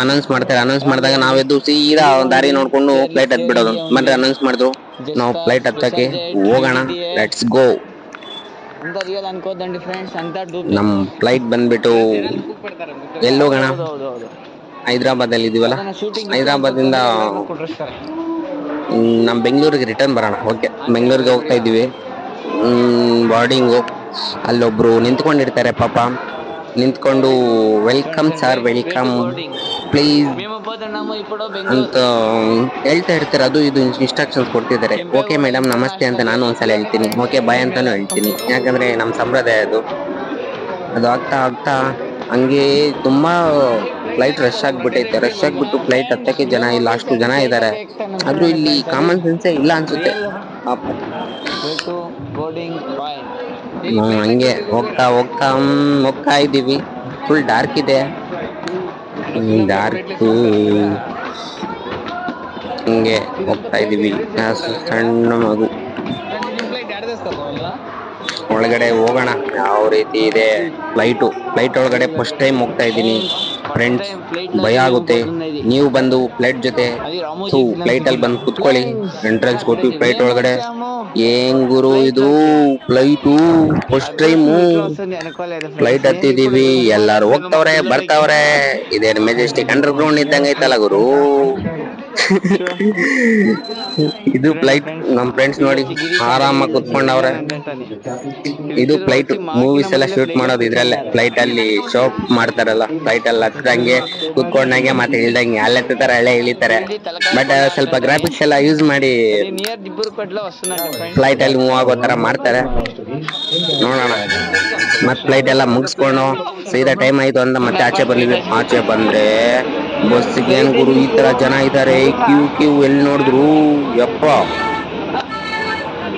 Speaker 1: ಅನೌನ್ಸ್ ಮಾಡ್ತಾರೆ. ಅನೌನ್ಸ್ ಮಾಡಿದಾಗ ನಾವೆದ್ದು ಸೀದಾ ದಾರಿ ನೋಡ್ಕೊಂಡು ಫ್ಲೈಟ್ ಹತ್ಬಿಡೋದು. ಮತ್ತೆ ಅನೌನ್ಸ್ ಮಾಡಿದ್ರು, ನಾವು ಫ್ಲೈಟ್ ಹತ್ತಕ್ಕೆ ಹೋಗೋಣ, ಲೆಟ್ಸ್ ಗೋ. ನಮ್ ಫ್ಲೈಟ್ ಬಂದ್ಬಿಟ್ಟು ಎಲ್ಲಿ ಹೋಗೋಣ? ಹೈದ್ರಾಬಾದ್ ಅಲ್ಲಿ ಇದೀವಲ್ಲ, ಹೈದ್ರಾಬಾದ್ ಇಂದ ನಮ್ ಬೆಂಗಳೂರಿಗೆ ರಿಟರ್ನ್ ಬರೋಣ. ಓಕೆ, ಬೆಂಗಳೂರಿಗೆ ಹೋಗ್ತಾ ಇದೀವಿ. ಬಾರ್ಡಿಂಗು ಅಲ್ಲೊಬ್ರು ನಿಂತ್ಕೊಂಡಿರ್ತಾರೆ ಪಾಪ. ನಿಂತ್ಕೊಂಡು ವೆಲ್ಕಮ್ ಸರ್, ವೆಲ್ಕಮ್ ಪ್ಲೀಸ್ ಅಂತ ಹೇಳ್ತಾ ಇರ್ತಾರೆ. ಅದು ಇದು ಇನ್ಸ್ಟ್ರಕ್ಷನ್ಸ್ ಕೊಡ್ತಿದ್ದಾರೆ. ಓಕೆ ಮೇಡಮ್ ನಮಸ್ತೆ ಅಂತ ನಾನು ಒಂದ್ಸಲ ಹೇಳ್ತೀನಿ, ಓಕೆ ಬಾಯ್ ಅಂತಾನು ಹೇಳ್ತೀನಿ. ಯಾಕಂದ್ರೆ ನಮ್ ಸಂಪ್ರದಾಯ ಅದು. ಆಗ್ತಾ ಆಗ್ತಾ ಹಂಗೆ ತುಂಬಾ ಫ್ಲೈಟ್ ರಶ್ ಆಗ್ಬಿಟ್ಟೈತೆ. ರಶ್ ಆಗ್ಬಿಟ್ಟು ಫ್ಲೈಟ್ ಹತ್ತಕ್ಕೆ ಜನ ಇಲ್ಲ, ಅಷ್ಟು ಜನ ಇದ್ದಾರೆ. ಆದ್ರೂ ಇಲ್ಲಿ ಕಾಮನ್ ಸೆನ್ಸೇ ಇಲ್ಲ ಅನ್ಸುತ್ತೆ ಪಾಪ. ಹಂಗೆ ಹೋಗ್ತಾ ಹೋಗ್ತಾ ಹೋಗ್ತಾ ಇದೀವಿ. ಫುಲ್ ಡಾರ್ಕ್ ಇದೆ. ಡಾರ್ಕ್ ಹಿಂಗೆ ಹೋಗ್ತಾ ಇದೀವಿ. ಸಣ್ಣ ಮಗು ಒಳಗಡೆ ಹೋಗೋಣ ಯಾವ ರೀತಿ ಇದೆ ಫ್ಲೈಟ್ ಒಳಗಡೆ ಫಸ್ಟ್ ಟೈಮ್ ಹೋಗ್ತಾ ಇದ್ದೀನಿ ಫ್ರೆಂಡ್ಸ್. ಭಯ ಆಗುತ್ತೆ. ನೀವು ಬಂದು ಫ್ಲೈಟ್ ಜೊತೆ ಫ್ಲೈಟ್ ಅಲ್ಲಿ ಬಂದು ಕುತ್ಕೊಳ್ಳಿ. ಎಂಟ್ರೆನ್ಸ್ ಕೊಟ್ಟು ಫ್ಲೈಟ್ ಒಳಗಡೆ ಏನ್ ಗುರು ಇದು ಫ್ಲೈಟು ಫಸ್ಟ್ ಟೈಮು ಫ್ಲೈಟ್ ಹತ್ತಿದೀವಿ. ಎಲ್ಲಾರು ಹೋಗ್ತಾವ್ರೆ ಬರ್ತಾವ್ರೆ. ಇದೇನು ಮೆಜೆಸ್ಟಿಕ್ ಅಂಡರ್ ಗ್ರೌಂಡ್ ಇದ್ದಂಗ ಐತಲ್ಲ ಗುರು. ಇದು ಫ್ಲೈಟ್. ನಮ್ ಫ್ರೆಂಡ್ಸ್ ನೋಡಿ ಆರಾಮಾಗಿ ಕುತ್ಕೊಂಡವ್ರೆ. ಇದು ಫ್ಲೈಟ್. ಮೂವೀಸ್ ಎಲ್ಲ ಶೂಟ್ ಮಾಡೋದು ಇದ್ರಲ್ಲೇ. ಫ್ಲೈಟ್ ಅಲ್ಲಿ ಶೋ ಮಾಡ್ತಾರಲ್ಲ, ಫ್ಲೈಟ್ ಅಲ್ಲಿ ಹತ್ತಂಗೆ ಕುತ್ಕೊಂಡಂಗೆ ಮತ್ತೆ ಇಳ್ದಂಗೆ ಅಲ್ಲಿ ಹತ್ತುತ್ತಾರೆ, ಹಳೆ ಇಳಿತಾರೆ. ಬಟ್ ಸ್ವಲ್ಪ ಗ್ರಾಫಿಕ್ಸ್ ಎಲ್ಲ ಯೂಸ್ ಮಾಡಿ ಫ್ಲೈಟ್ ಅಲ್ಲಿ ಮೂವ್ ಆಗೋ ತರ ಮಾಡ್ತಾರೆ. ನೋಡೋಣ. ಮತ್ ಫ್ಲೈಟ್ ಎಲ್ಲ ಮುಗಿಸ್ಕೊಂಡು ಸೀದಾ ಟೈಮ್ ಆಯ್ತು ಅಂತ ಮತ್ತೆ ಆಚೆ ಬಂದಿವಿ. ಆಚೆ ಬಂದ್ರೆ ಬಸ್ಸಿಗೆ ಏನ್ ಗುರು ಈ ತರ ಜನ ಇದ್ದಾರೆ. ಕ್ಯೂ ಎಲ್ಲಿ ನೋಡಿದ್ರು ಯಪ್ಪ.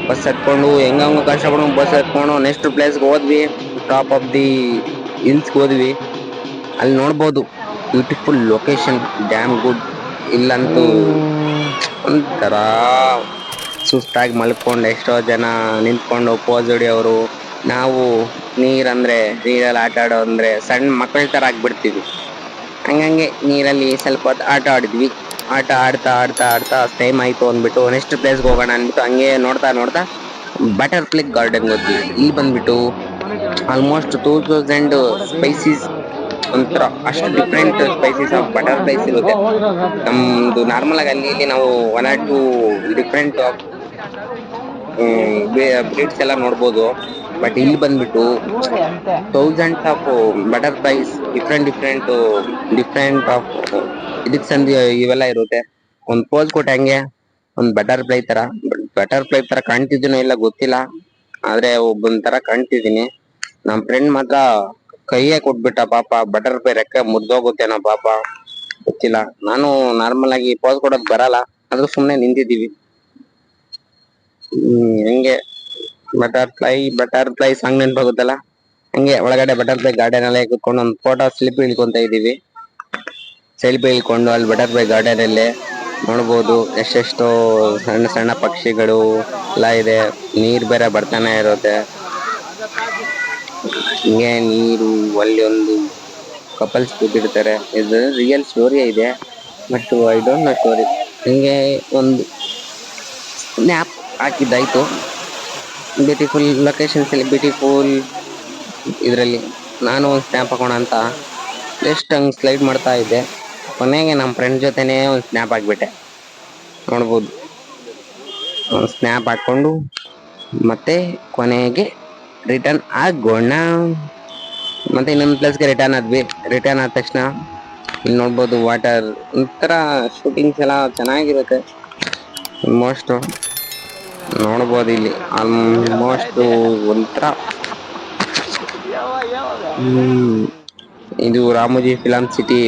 Speaker 1: ಬಸ್ ಹತ್ಕೊಂಡು ಹೆಂಗ ಕಷ್ಟಪಡ ಬಸ್ ಹತ್ಕೊಂಡು ನೆಕ್ಸ್ಟ್ ಪ್ಲೇಸ್ಗೆ ಹೋದ್ವಿ. ಟಾಪ್ ಆಫ್ ದಿ ಹಿಲ್ಸ್ ಹೋದ್ವಿ. ಅಲ್ಲಿ ನೋಡ್ಬೋದು ಬ್ಯೂಟಿಫುಲ್ ಲೊಕೇಶನ್, ಡ್ಯಾಮ್ ಗುಡ್. ಇಲ್ಲಂತೂ ಒಂಥರ ಸುಸ್ತಾಗಿ ಮಲ್ಕೊಂಡು ಎಷ್ಟೋ ಜನ ನಿಂತ್ಕೊಂಡು ಪೋಸ್ ಹೊಡಿಯೋರು. ನಾವು ನೀರಂದ್ರೆ ನೀರಲ್ಲಿ ಆಟ ಆಡೋ ಅಂದ್ರೆ ಸಣ್ಣ ಮಕ್ಕಳ ತರ ಆಗ್ಬಿಡ್ತೀವಿ. ಹಂಗಂಗೆ ನೀರಲ್ಲಿ ಸ್ವಲ್ಪ ಹೊತ್ತು ಆಟ ಆಡಿದ್ವಿ. ಆಟ ಆಡ್ತಾ ಆಡ್ತಾ ಆಡ್ತಾ ಟೈಮ್ ಆಯ್ತು ಅಂದ್ಬಿಟ್ಟು ನೆಕ್ಸ್ಟ್ ಪ್ಲೇಸ್ಗೆ ಹೋಗೋಣ ಅಂದ್ಬಿಟ್ಟು ಹಂಗೆ ನೋಡ್ತಾ ನೋಡ್ತಾ ಬಟರ್ಫ್ಲೈ ಗಾರ್ಡನ್ ಹೋದ್ವಿ. ಇಲ್ಲಿ ಬಂದ್ಬಿಟ್ಟು ಆಲ್ಮೋಸ್ಟ್ 2000 ಸ್ಪೈಸೀಸ್ ಒಂಥರ ಅಷ್ಟು ಡಿಫ್ರೆಂಟ್ ಸ್ಪೈಸೀಸ್ ಆಫ್ ಬಟರ್ಫ್ಲೈಸ್ ಇರುತ್ತೆ. ನಮ್ದು ನಾರ್ಮಲ್ ಆಗಿ ಅಲ್ಲಿ ಇಲ್ಲಿ ನಾವು 1 or 2 ಡಿಫ್ರೆಂಟ್ ಬ್ರೀಡ್ಸ್ ಎಲ್ಲ ನೋಡ್ಬೋದು. ಬಟ್ ಇಲ್ಲಿ ಬಂದ್ಬಿಟ್ಟು thousands of butterflies different of ಇದಕ್ ಸಂದಿ ಇವೆಲ್ಲ ಇರುತ್ತೆ. ಒಂದ್ ಪೋಸ್ ಕೊಟ್ಟೆ ಹಂಗೆ ಒಂದ್ ಬಟರ್ಫ್ಲೈ ತರ ಕಾಣ್ತಿದ್ದೀನೋ ಇಲ್ಲ ಗೊತ್ತಿಲ್ಲ, ಆದ್ರೆ ಒಬ್ಬನ್ ತರ ಕಾಣ್ತಿದೀನಿ. ನಮ್ ಫ್ರೆಂಡ್ ಮಾತ್ರ ಕೈಯೇ ಕೊಟ್ಬಿಟ್ಟ ಪಾಪ. ಬಟರ್ಫ್ಲೈ ರೆಕ್ಕೆ ಮುರ್ದೋಗುತ್ತೇನೋ ಪಾಪ, ಗೊತ್ತಿಲ್ಲ. ನಾನು ನಾರ್ಮಲ್ ಆಗಿ ಪೋಸ್ ಕೊಡೋದ್ ಬರಲ್ಲ, ಆದ್ರೂ ಸುಮ್ನೆ ನಿಂತಿದ್ದೀವಿ. ಹಂಗೆ ಬಟರ್ಫ್ಲೈ ಸಾಂಗ್ ನೆನ್ಪಾಗುತ್ತಲ್ಲ, ಹಂಗೆ ಒಳಗಡೆ ಬಟರ್ಫ್ಲೈ ಗಾರ್ಡನ್ ಅಲ್ಲೇ ಕೂತ್ಕೊಂಡು ಒಂದು ಫೋಟೋ ಸ್ಲಿಪ್ ಇಳ್ಕೊಂತ ಇದೀವಿ. ಸೆಲ್ಫಿ ಇಳ್ಕೊಂಡು ಅಲ್ಲಿ ಬಟರ್ಫ್ಲೈ ಗಾರ್ಡನ್ ಅಲ್ಲೇ ನೋಡ್ಬೋದು ಎಷ್ಟೆಷ್ಟೋ ಸಣ್ಣ ಸಣ್ಣ ಪಕ್ಷಿಗಳು ಎಲ್ಲ ಇದೆ. ನೀರ್ ಬೇರೆ ಬರ್ತಾನೆ ಇರುತ್ತೆ. ಹಿಂಗೆ ನೀರು ಅಲ್ಲಿ ಒಂದು ಕಪಲ್ಸ್ ಕೂತಿರ್ತಾರೆ. ಇದು ರಿಯಲ್ ಸ್ಟೋರಿ ಇದೆ, but I don't know story. ಹಿಂಗೆ ಒಂದು ಸ್ನ್ಯಾಪ್ ಹಾಕಿದ್ದಾಯ್ತು. ಬ್ಯೂಟಿಫುಲ್ ಲೊಕೇಶನ್ಸ್ ಅಲ್ಲಿ ಬ್ಯೂಟಿಫುಲ್ ಇದ್ರಲ್ಲಿ ನಾನು ಒಂದು ಸ್ನ್ಯಾಪ್ ಹಾಕೋಣ ಅಂತ ಜಸ್ಟ್ ಹಂಗ್ ಸ್ಲೈಡ್ ಮಾಡ್ತಾ ಇದ್ದೆ. ಕೊನೆಗೆ ನಮ್ಮ ಫ್ರೆಂಡ್ ಜೊತೆನೆ ಒಂದು ಸ್ನ್ಯಾಪ್ ಹಾಕ್ಬಿಟ್ಟೆ. ನೋಡ್ಬೋದು, ಒಂದು ಸ್ನ್ಯಾಪ್ ಹಾಕೊಂಡು ಮತ್ತೆ ಕೊನೆಗೆ ರಿಟರ್ನ್ ಆಗೋಣ. ಮತ್ತೆ ಇನ್ನೊಂದು ಪ್ಲೇಸ್ಗೆ ರಿಟರ್ನ್ ಆದ್ವಿ. ರಿಟರ್ನ್ ಆದ ತಕ್ಷಣ ಇಲ್ಲಿ ನೋಡ್ಬೋದು ವಾಟರ್, ಒಂಥರ ಶೂಟಿಂಗ್ಸ್ ಎಲ್ಲ ಚೆನ್ನಾಗಿರುತ್ತೆ. ಆಲ್ಮೋಸ್ಟ್ ನೋಡ್ಬೋದು ಇಲ್ಲಿ ಆಲ್ಮೋಸ್ಟ್ ಒಂಥರ ಇದು ರಾಮೋಜಿ ಫಿಲಂ ಸಿಟಿ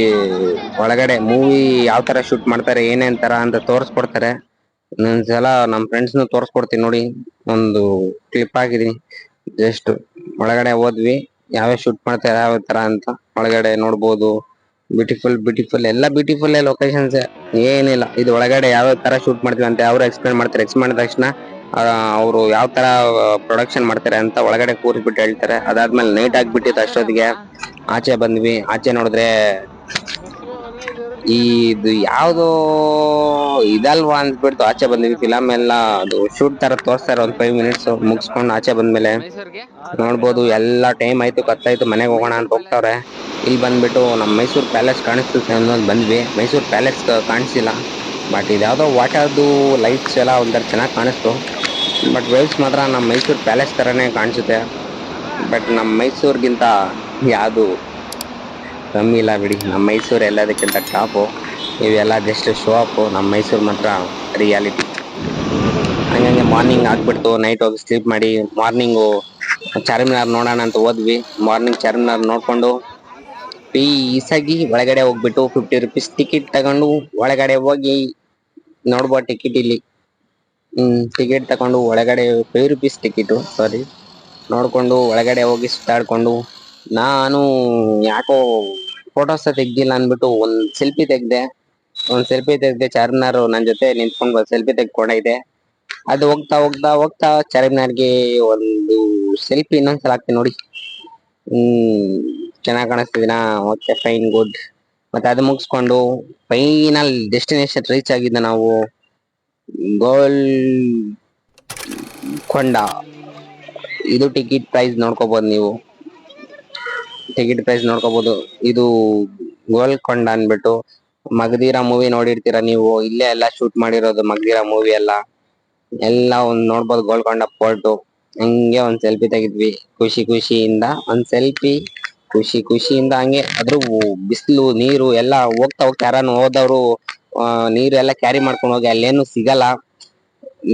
Speaker 1: ಒಳಗಡೆ ಮೂವಿ ಯಾವ ತರ ಶೂಟ್ ಮಾಡ್ತಾರೆ ಏನೇನ್ ತರ ಅಂತ ತೋರ್ಸ್ಕೊಡ್ತಾರೆ. ಇನ್ನೊಂದ್ಸಲ ನಮ್ ಫ್ರೆಂಡ್ಸ್ನು ತೋರ್ಸ್ಕೊಡ್ತೀನಿ ನೋಡಿ. ಒಂದು ಕ್ಲಿಪ್ ಆಗಿದೀನಿ ಜಸ್ಟ್. ಒಳಗಡೆ ಹೋದ್ವಿ, ಯಾವ್ಯಾವ ಶೂಟ್ ಮಾಡ್ತಾರೆ ಯಾವ ತರ ಅಂತ ಒಳಗಡೆ ನೋಡ್ಬೋದು. ಬ್ಯೂಟಿಫುಲ್ ಎಲ್ಲ ಬ್ಯೂಟಿಫುಲ್ ಲೊಕೇಶನ್ಸ್, ಏನಿಲ್ಲ. ಇದು ಒಳಗಡೆ ಯಾವ ತರ ಶೂಟ್ ಮಾಡ್ತೀವಿ ಅಂತ ಅವ್ರು ಎಕ್ಸ್ಪ್ಲೇನ್ ಮಾಡ್ತಾರೆ. ಎಕ್ಸ್ಪ್ಲೇನ್ ಮಾಡಿದ ತಕ್ಷಣ ಅವರು ಯಾವ ತರ ಪ್ರೊಡಕ್ಷನ್ ಮಾಡ್ತಾರೆ ಅಂತ ಒಳಗಡೆ ಕೂರಿಸ್ಬಿಟ್ಟು ಹೇಳ್ತಾರೆ. ಅದಾದ್ಮೇಲೆ ನೈಟ್ ಆಗ್ಬಿಟ್ಟಿತ್ತು ಅಷ್ಟೊತ್ತಿಗೆ. ಆಚೆ ಬಂದ್ವಿ. ಆಚೆ ನೋಡಿದ್ರೆ ಇದು ಯಾವ್ದೋ ಇದಲ್ವಾ ಅಂದ್ಬಿಡ್ತು ಆಚೆ ಬಂದ್ವಿ. ಫಿಲಮ್ ಎಲ್ಲ ಅದು ಶೂಟ್ ತರ ತೋರಿಸ್ತಾರೆ. ಒಂದ್ 5 minutes ಮುಗಿಸ್ಕೊಂಡು ಆಚೆ ಬಂದ್ಮೇಲೆ ನೋಡ್ಬೋದು ಎಲ್ಲ ಟೈಮ್ ಆಯ್ತು, ಕತ್ತಾಯ್ತು, ಮನೆಗೆ ಹೋಗೋಣ ಅಂತ ಹೋಗ್ತಾವ್ರೆ. ಇಲ್ಲಿ ಬಂದ್ಬಿಟ್ಟು ನಮ್ ಮೈಸೂರ್ ಪ್ಯಾಲೇಸ್ ಕಾಣಿಸ್ತಿತ್ತು ಅನ್ನೋದು ಬಂದ್ವಿ. ಮೈಸೂರ್ ಪ್ಯಾಲೇಸ್ ಕಾಣಿಸಿಲ್ಲ, ಬಟ್ ಇದ್ಯಾವುದೋ ವಾಟರ್ದು ಲೈಟ್ಸ್ ಎಲ್ಲ ಒಂಥರ ಚೆನ್ನಾಗಿ ಕಾಣಿಸ್ತು. ಬಟ್ ವೇವ್ಸ್ ಮಾತ್ರ ನಮ್ಮ ಮೈಸೂರ್ ಪ್ಯಾಲೇಸ್ ತರನೇ ಕಾಣಿಸುತ್ತೆ. ಬಟ್ ನಮ್ಮ ಮೈಸೂರ್ಗಿಂತ ಯಾವುದು ಕಮ್ಮಿ ಇಲ್ಲ ಬಿಡಿ. ನಮ್ಮ ಮೈಸೂರು ಎಲ್ಲದಕ್ಕಿಂತ ಟಾಪು. ಇವೆಲ್ಲ ಜಸ್ಟ್ ಶೋ ಅಪ್. ನಮ್ಮ ಮೈಸೂರು ಮಾತ್ರ ರಿಯಾಲಿಟಿ. ಹಂಗಂಗೆ ಮಾರ್ನಿಂಗ್ ಆಗ್ಬಿಡ್ತು. ನೈಟ್ ಹೋಗಿ ಸ್ಲೀಪ್ ಮಾಡಿ ಮಾರ್ನಿಂಗು ಚಾರ್ಮಿನಾರ್ ನೋಡೋಣ ಅಂತ ಹೋದ್ವಿ. ಮಾರ್ನಿಂಗ್ ಚಾರ್ಮಿನಾರ್ ನೋಡ್ಕೊಂಡು ಪೀಸಾಗಿ ಒಳಗಡೆ ಹೋಗ್ಬಿಟ್ಟು 50 rupees ಟಿಕೆಟ್ ತಗೊಂಡು ಒಳಗಡೆ ಹೋಗಿ ನೋಡ್ಬೋದು. ಟಿಕೆಟ್ ಇಲ್ಲಿ ಟಿಕೆಟ್ ತಗೊಂಡು ಒಳಗಡೆ 5 rupees ಟಿಕೆಟ್, ಸಾರಿ, ನೋಡ್ಕೊಂಡು ಒಳಗಡೆ ಹೋಗಿ ಸುತ್ತಾಡ್ಕೊಂಡು ನಾನು ಯಾಕೋ ಫೋಟೋಸ್ ತೆಗ್ದಿಲ್ಲ ಅಂದ್ಬಿಟ್ಟು ಒಂದ್ ಸೆಲ್ಫಿ ತೆಗ್ದೆ. ಚಾರ್ಮಿನಾರ್ ನನ್ ಜೊತೆ ನಿಂತ್ಕೊಂಡು ಸೆಲ್ಫಿ ತೆಗ್ಕೊಂಡೈತೆ. ಅದು ಹೋಗ್ತಾ ಹೋಗ್ತಾ ಹೋಗ್ತಾ ಚಾರ್ಮಿನಾರ್ಗೆ ಒಂದು ಸೆಲ್ಫಿ ಇನ್ನೊಂದ್ಸಲ ಹಾಕ್ತೀನಿ ನೋಡಿ. ಚೆನ್ನಾಗ್ ಕಾಣಿಸ್ತಿದ್ದೀನಾ? Okay, fine, good. ಮತ್ತೆ ಅದು ಮುಗಿಸ್ಕೊಂಡು ಫೈನಲ್ ಡೆಸ್ಟಿನೇಷನ್ ರೀಚ್ ಆಗಿದ್ದ ನಾವು ಗೋಲ್ಕೊಂಡ. ಇದು ಟಿಕೆಟ್ ಪ್ರೈಸ್ ನೋಡ್ಕೋಬಹುದು ನೀವು. ಇದು ಗೋಲ್ಕೊಂಡ ಅನ್ಬಿಟ್ಟು ಮಗಧೀರ ಮೂವಿ ನೋಡಿರ್ತೀರಾ ನೀವು. ಇಲ್ಲೇ ಎಲ್ಲ ಶೂಟ್ ಮಾಡಿರೋದು ಮಗಧೀರ ಮೂವಿ ಎಲ್ಲ ಒಂದ್ ನೋಡ್ಬೋದು. ಗೋಲ್ಕೊಂಡ ಫೋರ್ಟ್. ಹಂಗೆ ಒಂದ್ ಸೆಲ್ಫಿ ತೆಗಿದ್ವಿ ಖುಷಿಯಿಂದ. ಒಂದ್ ಸೆಲ್ಫಿ ಖುಷಿಯಿಂದ ಹಂಗೆ. ಅದ್ರ ಬಿಸಿಲು ನೀರು ಎಲ್ಲ ಹೋಗ್ತಾ ಯಾರನ್ನು ಹೋದವ್ರು ನೀರು ಎಲ್ಲ ಕ್ಯಾರಿ ಮಾಡ್ಕೊಂಡು ಹೋಗಿ, ಅಲ್ಲೇನು ಸಿಗಲ್ಲ,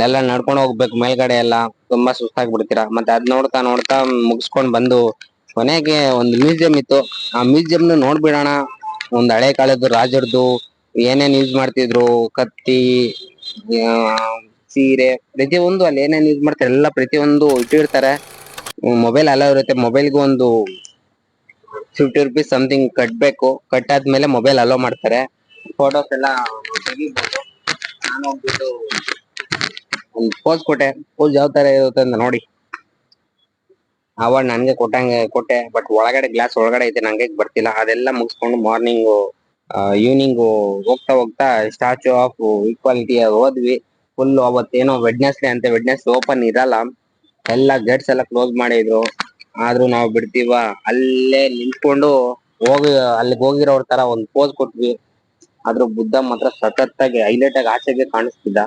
Speaker 1: ಎಲ್ಲ ನಡ್ಕೊಂಡು ಹೋಗ್ಬೇಕು ಮೇಲ್ಗಡೆ ಎಲ್ಲ. ತುಂಬಾ ಸುಸ್ತಾಗ್ಬಿಡ್ತೀರಾ. ಮತ್ತೆ ಅದ್ ನೋಡ್ತಾ ನೋಡ್ತಾ ಮುಗಿಸ್ಕೊಂಡ್ ಬಂದು ಕೊನೆಗೆ ಒಂದು ಮ್ಯೂಸಿಯಂ ಇತ್ತು. ಆ ಮ್ಯೂಸಿಯಂ ನೋಡ್ಬಿಡೋಣ. ಒಂದ್ ಹಳೆ ಕಾಲದ ರಾಜರದು ಏನೇನ್ ಯೂಸ್ ಮಾಡ್ತಿದ್ರು, ಕತ್ತಿ, ಸೀರೆ, ಪ್ರತಿಯೊಂದು ಅಲ್ಲಿ ಏನೇನ್ ಯೂಸ್ ಮಾಡ್ತಾರೆ ಎಲ್ಲ ಪ್ರತಿಯೊಂದು ಇಟ್ಟಿರ್ತಾರೆ. ಮೊಬೈಲ್ ಅಲೋ ಇರುತ್ತೆ. ಮೊಬೈಲ್ಗೂ ಒಂದು 50 rupees ಸಮಥಿಂಗ್ ಕಟ್ಬೇಕು. ಕಟ್ಟಾದ್ಮೇಲೆ ಮೊಬೈಲ್ ಅಲೋ ಮಾಡ್ತಾರೆ. ಫೋಟೋಸ್ ಎಲ್ಲ ತೆಗಿಬಹುದು. ನಾನು ಹೋಗ್ಬಿಟ್ಟು ಒಂದ್ ಪೋಸ್ ಕೊಟ್ಟೆ. ಪೋಸ್ ಯಾವ ತರ ಇರುತ್ತೆ ಅಂತ ನೋಡಿ. ಅವಾರ್ಡ್ ನನ್ಗೆ ಕೊಟ್ಟೆ, ಬಟ್ ಒಳಗಡೆ ಗ್ಲಾಸ್ ಒಳಗಡೆ ಐತೆ, ನಂಗೆ ಬರ್ತಿಲ್ಲ. ಅದೆಲ್ಲ ಮುಗಿಸ್ಕೊಂಡು ಮಾರ್ನಿಂಗ್ ಈವ್ನಿಂಗ್ ಹೋಗ್ತಾ ಹೋಗ್ತಾ ಸ್ಟ್ಯಾಚು ಆಫ್ ಈಕ್ವಾಲಿಟಿ ಹೋದ್ವಿ. ಫುಲ್ ಅವತ್ತೇನೋ ವೆಡ್ನೆಸ್ಡೇ ಅಂತೆ, ವೆಡ್ನೆಸ್ ಓಪನ್ ಇರಲ್ಲ, ಎಲ್ಲ ಗೇಟ್ಸ್ ಎಲ್ಲ ಕ್ಲೋಸ್ ಮಾಡಿದ್ರು. ಆದ್ರೂ ನಾವು ಬಿಡ್ತೀವ, ಅಲ್ಲೇ ನಿಂತ್ಕೊಂಡು ಅಲ್ಲಿಗೆ ಹೋಗಿರೋರ್ ತರ ಒಂದ್ ಪೋಸ್ ಕೊಟ್ವಿ. ಆದ್ರೂ ಬುದ್ಧ ಮಾತ್ರ ಸಖತ್ತಾಗಿ ಹೈಲೈಟ್ ಆಗಿ ಆಚೆಗೆ ಕಾಣಿಸ್ತಿದ್ದ.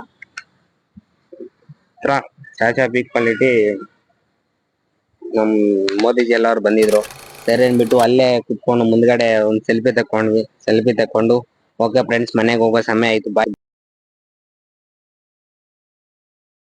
Speaker 1: ಸ್ಟ್ಯಾಚು ಆಫ್ ಈಕ್ವಾಲಿಟಿ ನಮ್ ಮೋದಿಜಿ ಎಲ್ಲಾರು ಬಂದಿದ್ರು. ಸರಿ ಅನ್ಬಿಟ್ಟು ಅಲ್ಲೇ ಕುತ್ಕೊಂಡು ಮುಂದ್ಗಡೆ ಒಂದ್ ಸೆಲ್ಫಿ ತಕೊಂಡ್ವಿ. ಸೆಲ್ಫಿ ತಕೊಂಡು ಓಕೆ ಫ್ರೆಂಡ್ಸ್, ಮನೆಗೆ ಹೋಗೋ ಸಮಯ ಆಯ್ತು, ಬಾಯ್.